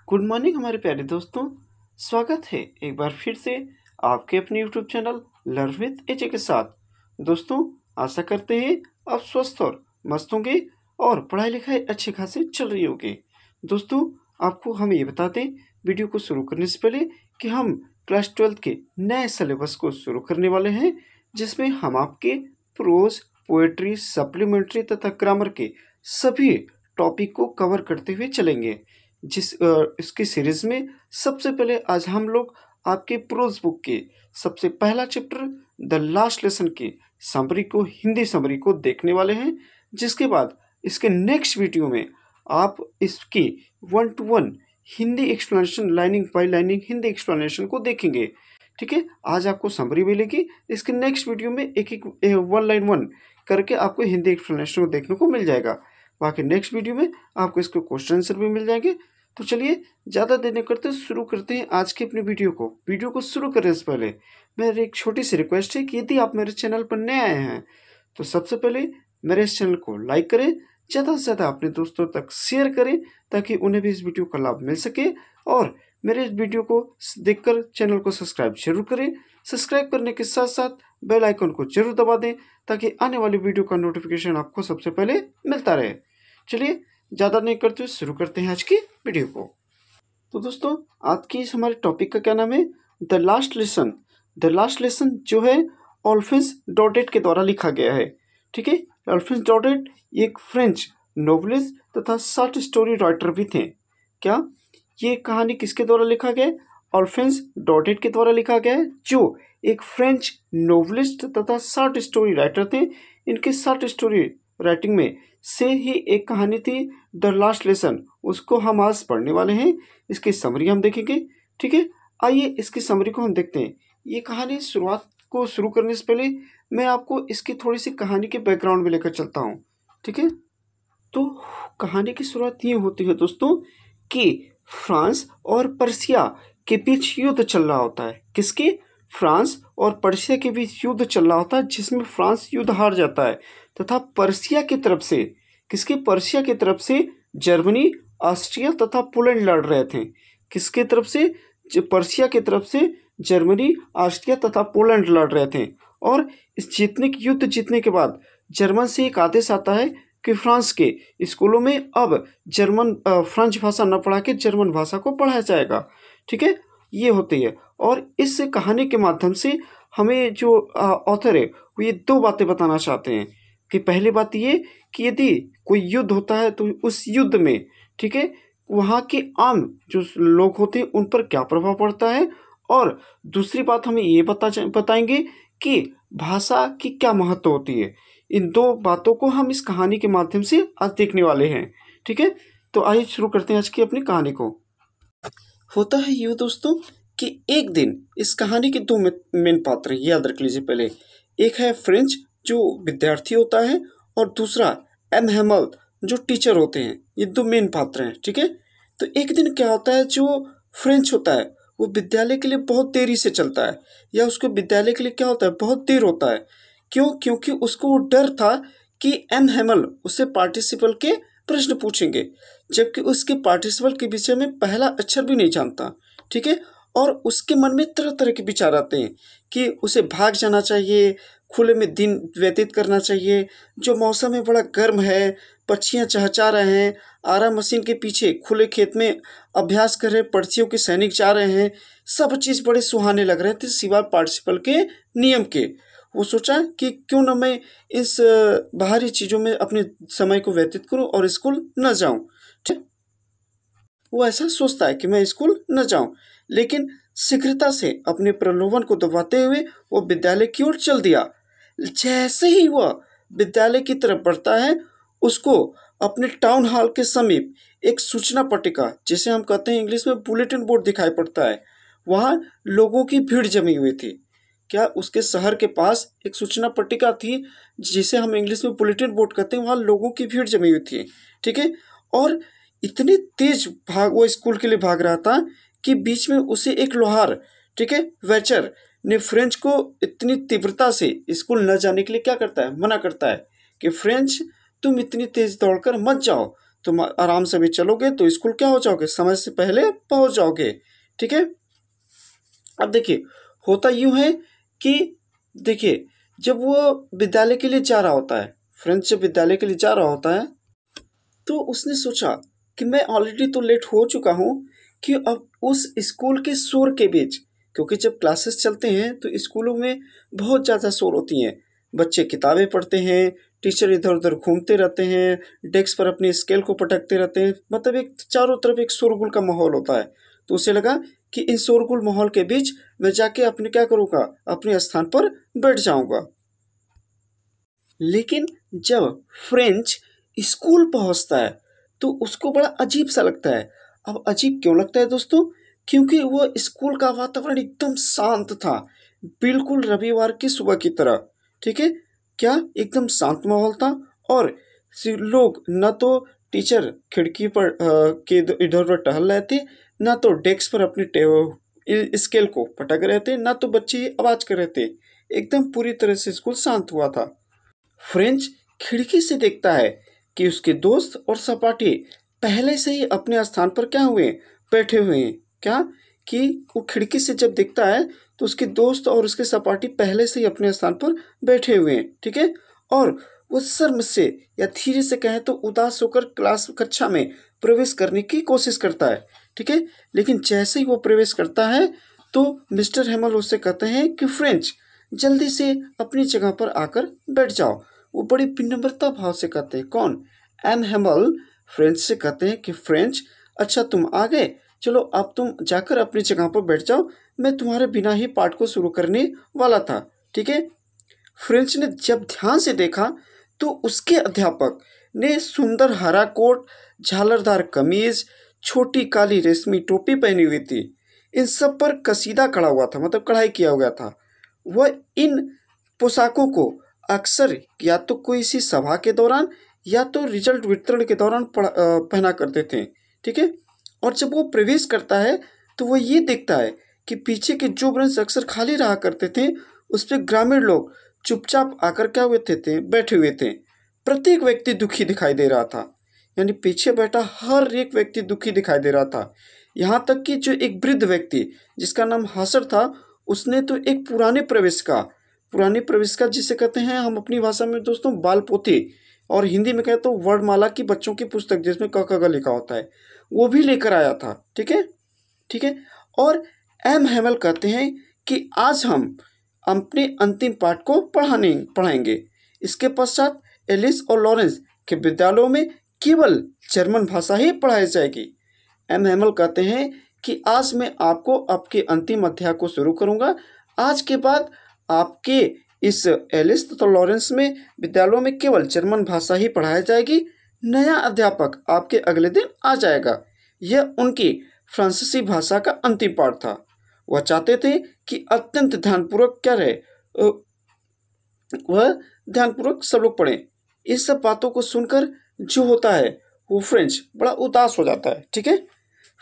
Good morning हमारे प्यारे दोस्तों। स्वागत है एक बार फिर से आपके अपने यूट्यूब चैनल लर्न विद एजे के साथ। दोस्तों, आशा करते हैं आप स्वस्थ और मस्त होंगे और पढ़ाई लिखाई अच्छे खासे चल रही होगी। दोस्तों, आपको हम ये बता दें वीडियो को शुरू करने से पहले कि हम क्लास 12 के नए सिलेबस को शुरू करने वाले हैं, जिसमें हम आपके प्रोज, पोएट्री, सप्लीमेंट्री तथा ग्रामर के सभी टॉपिक को कवर करते हुए चलेंगे। इसकी सीरीज में सबसे पहले आज हम लोग आपके प्रोज बुक के सबसे पहला चैप्टर द लास्ट लेसन की समरी को, हिंदी समरी को देखने वाले हैं। जिसके बाद इसके नेक्स्ट वीडियो में आप इसकी 1 to 1 Hindi explanation, lining by lining Hindi explanation को देखेंगे। ठीक है, आज आपको समरी मिलेगी। इसके नेक्स्ट वीडियो में एक एक 1 लाइन 1 करके आपको हिंदी एक्सप्लेनेशन को देखने को मिल जाएगा। बाकी नेक्स्ट वीडियो में आपको इसके क्वेश्चन आंसर भी मिल जाएंगे। तो चलिए ज़्यादा देर नहीं करते, शुरू करते हैं आज की अपनी वीडियो को शुरू करने से पहले मेरी एक छोटी सी रिक्वेस्ट है कि यदि आप मेरे चैनल पर नए आए हैं तो सबसे पहले मेरे इस चैनल को लाइक करें, ज़्यादा से ज़्यादा अपने दोस्तों तक शेयर करें ताकि उन्हें भी इस वीडियो का लाभ मिल सके। और मेरे इस वीडियो को देखकर चैनल को सब्सक्राइब जरूर करें। सब्सक्राइब करने के साथ साथ बेल आइकन को जरूर दबा दें ताकि आने वाली वीडियो का नोटिफिकेशन आपको सबसे पहले मिलता रहे। चलिए ज़्यादा नहीं करते हुए शुरू करते हैं आज की वीडियो को। तो दोस्तों, आज की इस हमारे टॉपिक का क्या नाम है, the last lesson. The last lesson जो है अल्फोंस डॉडेट के द्वारा लिखा गया है। ठीक है, अल्फोंस डॉडेट एक फ्रेंच नोवेलिस्ट तथा शॉर्ट स्टोरी राइटर भी थे। क्या ये कहानी किसके द्वारा लिखा गया है? अल्फोंस डॉडेट के द्वारा लिखा गया है, जो एक फ्रेंच नोवेलिस्ट तथा शॉर्ट स्टोरी राइटर थे। इनके शॉर्ट स्टोरी राइटिंग में से ही एक कहानी थी द लास्ट लेसन, उसको हम आज पढ़ने वाले हैं। इसकी समरी हम देखेंगे। ठीक है, आइए इसकी समरी को हम देखते हैं। ये कहानी शुरुआत को शुरू करने से पहले मैं आपको इसकी थोड़ी सी कहानी के बैकग्राउंड में लेकर चलता हूँ। ठीक है, तो कहानी की शुरुआत ये होती है दोस्तों कि फ्रांस और पर्शिया के बीच युद्ध चल रहा होता है। किसके? फ्रांस और पर्शिया के बीच युद्ध चल रहा होता है, जिसमें फ्रांस युद्ध हार जाता है तथा पर्शिया की तरफ से, किसके? पर्शिया की तरफ से जर्मनी, ऑस्ट्रिया तथा पोलैंड लड़ रहे थे। किसके तरफ से? पर्शिया की तरफ से जर्मनी, ऑस्ट्रिया तथा पोलैंड लड़ रहे थे। और इस युद्ध जीतने के बाद जर्मन से एक आदेश आता है कि फ्रांस के स्कूलों में अब फ्रेंच भाषा न पढ़ा के जर्मन भाषा को पढ़ाया जाएगा। ठीक है, ये होती है। और इस कहानी के माध्यम से हमें जो ऑथर है वो ये दो बातें बताना चाहते हैं कि पहली बात ये कि यदि कोई युद्ध होता है तो उस युद्ध में, ठीक है, वहाँ के आम जो लोग होते हैं उन पर क्या प्रभाव पड़ता है। और दूसरी बात हमें ये बताएंगे कि भाषा की क्या महत्व होती है। इन दो बातों को हम इस कहानी के माध्यम से आज देखने वाले हैं। ठीक है, तो आइए शुरू करते हैं आज की अपनी कहानी को। होता है ये दोस्तों कि एक दिन इस कहानी के दो मेन पात्र याद रख लीजिए। पहले एक है फ्रेंच जो विद्यार्थी होता है और दूसरा एम हेमल जो टीचर होते हैं। ये दो मेन पात्र हैं। ठीक है, तो एक दिन क्या होता है, जो फ्रेंच होता है वो विद्यालय के लिए बहुत देरी से चलता है, या उसको विद्यालय के लिए क्या होता है, बहुत देर होता है। क्यों? क्योंकि उसको वो डर था कि एम हेमल उससे पार्टिसिपल के प्रश्न पूछेंगे, जबकि उसके पार्टिसिपल के विषय में पहला अक्षर भी नहीं जानता। ठीक है, और उसके मन में तरह तरह के विचार आते हैं कि उसे भाग जाना चाहिए, खुले में दिन व्यतीत करना चाहिए, जो मौसम है बड़ा गर्म है, पक्षियाँ चहचहा रहे हैं, आरा मशीन के पीछे खुले खेत में अभ्यास कर रहे पक्षियों के सैनिक जा रहे हैं, सब चीज़ बड़े सुहाने लग रहे थे सिवाय पार्टिसिपल के नियम के। वो सोचा कि क्यों न मैं इस बाहरी चीज़ों में अपने समय को व्यतीत करूं और स्कूल न जाऊं। ठीक, वो ऐसा सोचता है कि मैं स्कूल न जाऊं, लेकिन शीघ्रता से अपने प्रलोभन को दबाते हुए वो विद्यालय की ओर चल दिया। जैसे ही वह विद्यालय की तरफ बढ़ता है, उसको अपने टाउन हॉल के समीप एक सूचना पट्टिका, जिसे हम कहते हैं इंग्लिश में बुलेटिन बोर्ड, दिखाई पड़ता है। वहाँ लोगों की भीड़ जमी हुई थी। क्या उसके शहर के पास एक सूचना पट्टिका थी जिसे हम इंग्लिश में बुलेटिन बोर्ड कहते हैं, वहाँ लोगों की भीड़ जमी हुई थी। ठीक है, और इतनी तेज वो स्कूल के लिए भाग रहा था कि बीच में उसे एक लोहार, ठीक है, वेचर ने फ्रेंच को इतनी तीव्रता से स्कूल न जाने के लिए क्या करता है, मना करता है कि फ्रेंच तुम इतनी तेज दौड़कर मत जाओ, तुम आराम से भी चलोगे तो स्कूल क्या हो जाओगे, समय से पहले पहुंच जाओगे। ठीक है। अब देखिए होता यूं है कि देखिए जब वो विद्यालय के लिए जा रहा होता है, फ्रेंच जब विद्यालय के लिए जा रहा होता है तो उसने सोचा कि मैं ऑलरेडी तो लेट हो चुका हूँ कि अब उस स्कूल के शोर के बीच, क्योंकि जब क्लासेस चलते हैं तो स्कूलों में बहुत ज़्यादा शोर होती हैं, बच्चे किताबें पढ़ते हैं, टीचर इधर उधर घूमते रहते हैं, डेस्क पर अपनी स्केल को पटकते रहते हैं, मतलब एक चारों तरफ एक शोरगुल का माहौल होता है। तो उसे लगा कि इन शोरगुल माहौल के बीच मैं जाके अपने क्या करूँगा, अपने स्थान पर बैठ जाऊँगा। लेकिन जब फ्रेंच स्कूल पहुंचता है तो उसको बड़ा अजीब सा लगता है। अब अजीब क्यों लगता है दोस्तों, क्योंकि वो स्कूल का वातावरण एकदम शांत था, बिल्कुल रविवार की सुबह की तरह। ठीक है, क्या एकदम शांत माहौल था। और लोग न तो टीचर खिड़की पर के इधर उधर टहल रहे थे, न तो डेस्क पर अपनी स्केल को पटक रहे थे, न तो बच्चे आवाज कर रहे थे। एकदम पूरी तरह से स्कूल शांत हुआ था। फ्रेंच खिड़की से देखता है कि उसके दोस्त और सपाटी पहले से ही अपने स्थान पर क्या हुए, बैठे हुए हैं। क्या कि वो खिड़की से जब देखता है तो उसके दोस्त और उसके सपाटी पहले से ही अपने स्थान पर बैठे हुए हैं। ठीक है। और वो शर्म से या धीरे से कहें तो उदास होकर कक्षा में प्रवेश करने की कोशिश करता है। ठीक है। लेकिन जैसे ही वो प्रवेश करता है तो मिस्टर हेमल उससे कहते हैं कि फ्रेंच जल्दी से अपनी जगह पर आकर बैठ जाओ। वो बड़ी विनम्रता भाव से कहते हैं, कौन, एम हेमल फ्रेंच से कहते हैं कि फ्रेंच अच्छा तुम आ गए, चलो अब तुम जाकर अपनी जगह पर बैठ जाओ, मैं तुम्हारे बिना ही पाठ को शुरू करने वाला था। ठीक है। फ्रेंच ने जब ध्यान से देखा तो उसके अध्यापक ने सुंदर हरा कोट, झालरदार कमीज, छोटी काली रेशमी टोपी पहनी हुई थी। इन सब पर कसीदा कढ़ा हुआ था, मतलब कढ़ाई किया हुआ था। वह इन पोशाकों को अक्सर या तो कोई सी सभा के दौरान या तो रिजल्ट वितरण के दौरान पहना करते थे। ठीक है। और जब वो प्रवेश करता है तो वो ये देखता है कि पीछे के जो ब्रेंच अक्सर खाली रहा करते थे उस पर ग्रामीण लोग चुपचाप आकर क्या हुए थे, बैठे हुए थे। प्रत्येक व्यक्ति दुखी दिखाई दे रहा था, यानी पीछे बैठा हर एक व्यक्ति दुखी दिखाई दे रहा था। यहाँ तक कि जो एक वृद्ध व्यक्ति जिसका नाम हासर था, उसने तो एक पुरानी प्रविष्का जिसे कहते हैं हम अपनी भाषा में दोस्तों बाल पोथी, और हिंदी में कहते तो वर्णमाला की बच्चों की पुस्तक जिसमें क ख ग लिखा होता है, वो भी लेकर आया था। ठीक है। ठीक है। और एम हेमल कहते हैं कि आज हम अपने अंतिम पाठ को पढ़ाएंगे। इसके पश्चात एलिस और लॉरेंस के विद्यालयों में केवल जर्मन भाषा ही पढ़ाई जाएगी। एम हेमल कहते हैं कि आज मैं आपको आपके अंतिम अध्याय को शुरू करूंगा। आज के बाद आपके इस एलिस तथा लॉरेंस में विद्यालयों में केवल जर्मन भाषा ही पढ़ाई जाएगी। नया अध्यापक आपके अगले दिन आ जाएगा। यह उनकी फ्रांसीसी भाषा का अंतिम पाठ था। वह चाहते थे कि अत्यंत ध्यानपूर्वक क्या रहे, वह ध्यानपूर्वक सब लोग पढ़ें। इस सब बातों को सुनकर जो होता है वो फ्रेंच बड़ा उदास हो जाता है। ठीक है।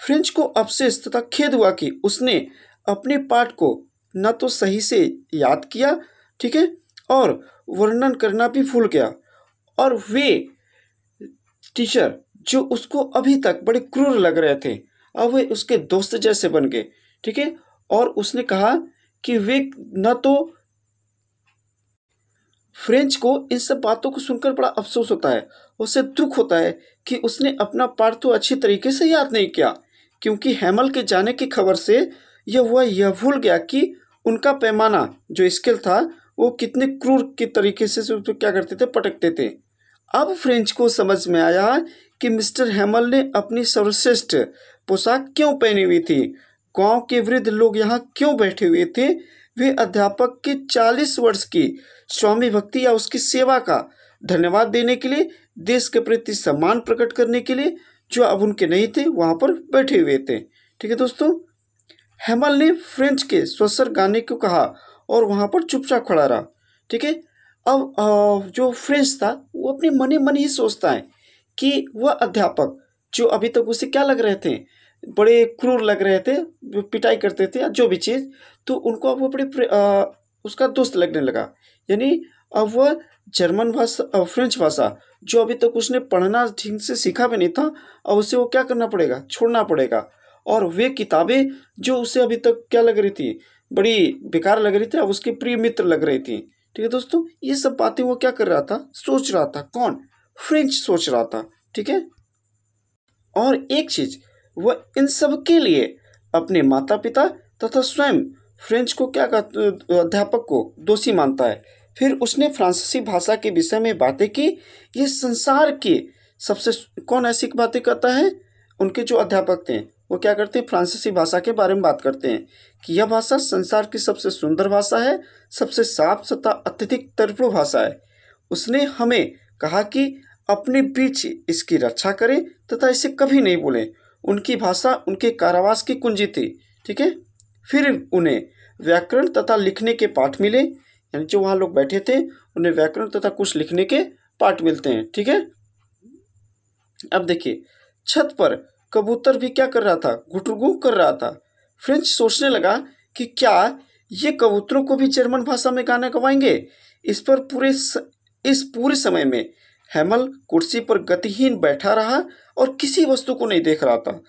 फ्रेंच को अफसोस तथा खेद हुआ कि उसने अपने पाठ को न तो सही से याद किया, ठीक है, और वर्णन करना भी भूल गया। और वे टीचर जो उसको अभी तक बड़े क्रूर लग रहे थे अब वे उसके दोस्त जैसे बन गए। ठीक है। और उसने कहा कि वे न तो फ्रेंच को इन सब बातों को सुनकर बड़ा अफसोस होता है, उसे दुख होता है कि उसने अपना पाठ तो अच्छी तरीके से याद नहीं किया, क्योंकि हेमल के जाने की खबर से यह भूल गया कि उनका पैमाना जो स्केल था वो कितने क्रूर के तरीके से उसको क्या करते थे, पटकते थे। अब फ्रेंच को समझ में आया कि मिस्टर हेमल ने अपनी सर्वश्रेष्ठ पोशाक क्यों पहनी हुई थी, गांव के वृद्ध लोग यहाँ क्यों बैठे हुए थे। वे अध्यापक के 40 वर्ष की स्वामी भक्ति या उसकी सेवा का धन्यवाद देने के लिए, देश के प्रति सम्मान प्रकट करने के लिए, जो अब उनके नहीं थे, वहाँ पर बैठे हुए थे। ठीक है दोस्तों, हेमल ने फ्रेंच के स्वसर गाने को कहा और वहाँ पर चुपचाप खड़ा रहा। ठीक है। अब जो फ्रेंच था वो अपने मन ही मन ही सोचता है कि वह अध्यापक जो अभी तक उसे क्या लग रहे थे, बड़े क्रूर लग रहे थे, पिटाई करते थे या जो भी चीज़, तो उनको अब वो बड़े उसका दोस्त लगने लगा। यानी अब वह जर्मन भाषा फ्रेंच भाषा जो अभी तक उसने पढ़ना ठीक से सीखा भी नहीं था, अब उसे वो क्या करना पड़ेगा, छोड़ना पड़ेगा। और वे किताबें जो उसे अभी तक क्या लग रही थी, बड़ी बेकार लग रही थी, अब उसके प्रिय मित्र लग रही थी। ठीक है दोस्तों, ये सब बातें वो क्या कर रहा था, सोच रहा था। कौन? फ्रेंच सोच रहा था। ठीक है। और एक चीज, वह इन सब के लिए अपने माता पिता तथा स्वयं फ्रेंच को क्या कहते, अध्यापक को दोषी मानता है। फिर उसने फ्रांसीसी भाषा के विषय में बातें की। ये संसार के सबसे, कौन ऐसी बातें करता है, उनके जो अध्यापक थे वो क्या करते हैं, फ्रांसीसी भाषा के बारे में बात करते हैं कि यह भाषा संसार की सबसे सुंदर भाषा है, सबसे साफ तथा अत्यधिक तर्कपूर्ण भाषा है। उसने हमें कहा कि अपने बीच इसकी रक्षा करें तथा इसे कभी नहीं भूलें। उनकी भाषा उनके कारावास की कुंजी थी। ठीक है। फिर उन्हें व्याकरण तथा लिखने के पाठ मिले, यानी जो वहाँ लोग बैठे थे उन्हें व्याकरण तथा कुछ लिखने के पाठ मिलते हैं। ठीक है। अब देखिए, छत पर कबूतर भी क्या कर रहा था, गुटरगू कर रहा था। फ्रेंच सोचने लगा कि क्या ये कबूतरों को भी जर्मन भाषा में गाना गवाएंगे। इस पर इस पूरे समय में हैमल कुर्सी पर गतिहीन बैठा रहा और किसी वस्तु को नहीं देख रहा था।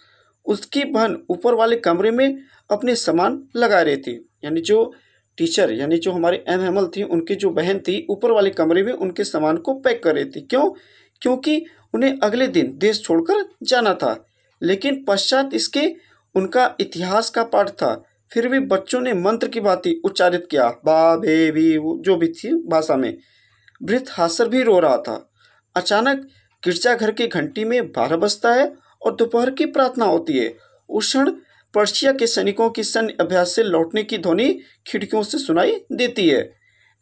उसकी बहन ऊपर वाले कमरे में अपने सामान लगा रही थी, यानी जो टीचर, यानी जो हमारे एम हैमल थी, उनकी जो बहन थी ऊपर वाले कमरे में उनके सामान को पैक कर रही थी। क्यों? क्योंकि उन्हें अगले दिन देश छोड़कर जाना था। लेकिन पश्चात इसके उनका इतिहास का पाठ था। फिर भी बच्चों ने मंत्र की भांति उच्चारित किया, बा भे भी, जो भी थी भाषा में। वृद्ध हासर भी रो रहा था। अचानक गिरजाघर की घंटी में 12 बजता है और दोपहर की प्रार्थना होती है। उस क्षण पर्शिया के सैनिकों की सैन्य अभ्यास से लौटने की ध्वनि खिड़कियों से सुनाई देती है।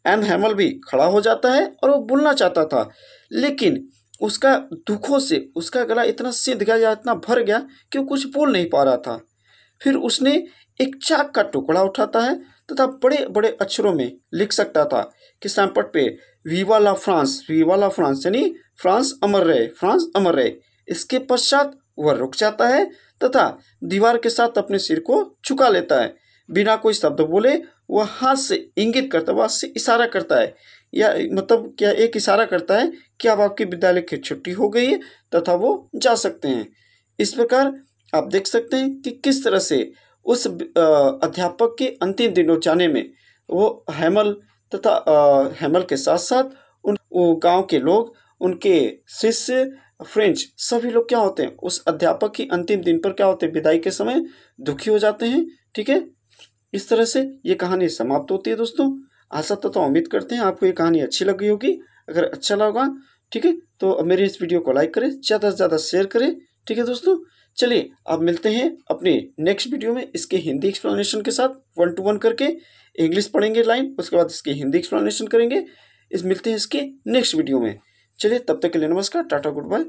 एम हैमल भी खड़ा हो जाता है और वो बोलना चाहता था, लेकिन उसका दुखों से उसका गला इतना सिंध गया या इतना भर गया कि वो कुछ बोल नहीं पा रहा था। फिर उसने एक चाक का टुकड़ा उठाता है तथा बड़े बड़े अक्षरों में लिख सकता था कि सैंपट पे वीवा ला फ्रांस, वीवा ला फ्रांस, यानी फ्रांस अमर रहे, फ्रांस अमर रहे। इसके पश्चात वह रुक जाता है तथा दीवार के साथ अपने सिर को झुका लेता है। बिना कोई शब्द बोले वह हाथ से इंगित करता है, हाथ से इशारा करता है, या मतलब क्या एक इशारा करता है कि अब आपकी विद्यालय की छुट्टी हो गई है तथा वो जा सकते हैं। इस प्रकार आप देख सकते हैं कि किस तरह से उस अध्यापक के अंतिम दिनों जाने में वो हैमल तथा हैमल के साथ साथ उन गांव के लोग, उनके शिष्य, फ्रेंच, सभी लोग क्या होते हैं, उस अध्यापक की अंतिम दिन पर क्या होते हैं, विदाई के समय दुखी हो जाते हैं। ठीक है। इस तरह से ये कहानी समाप्त होती है दोस्तों। आशा तो उम्मीद करते हैं आपको ये कहानी अच्छी लगी होगी। अगर अच्छा लगा, ठीक है, तो मेरे इस वीडियो को लाइक करें, ज़्यादा से ज़्यादा शेयर करें। ठीक है दोस्तों, चलिए अब मिलते हैं अपने नेक्स्ट वीडियो में इसके हिंदी एक्सप्लेनेशन के साथ, 1 to 1 करके। इंग्लिश पढ़ेंगे लाइन, उसके बाद इसकी हिंदी एक्सप्लेनेशन करेंगे। मिलते हैं इसके नेक्स्ट वीडियो में। चलिए तब तक के लिए नमस्कार, टाटा, गुड बाय।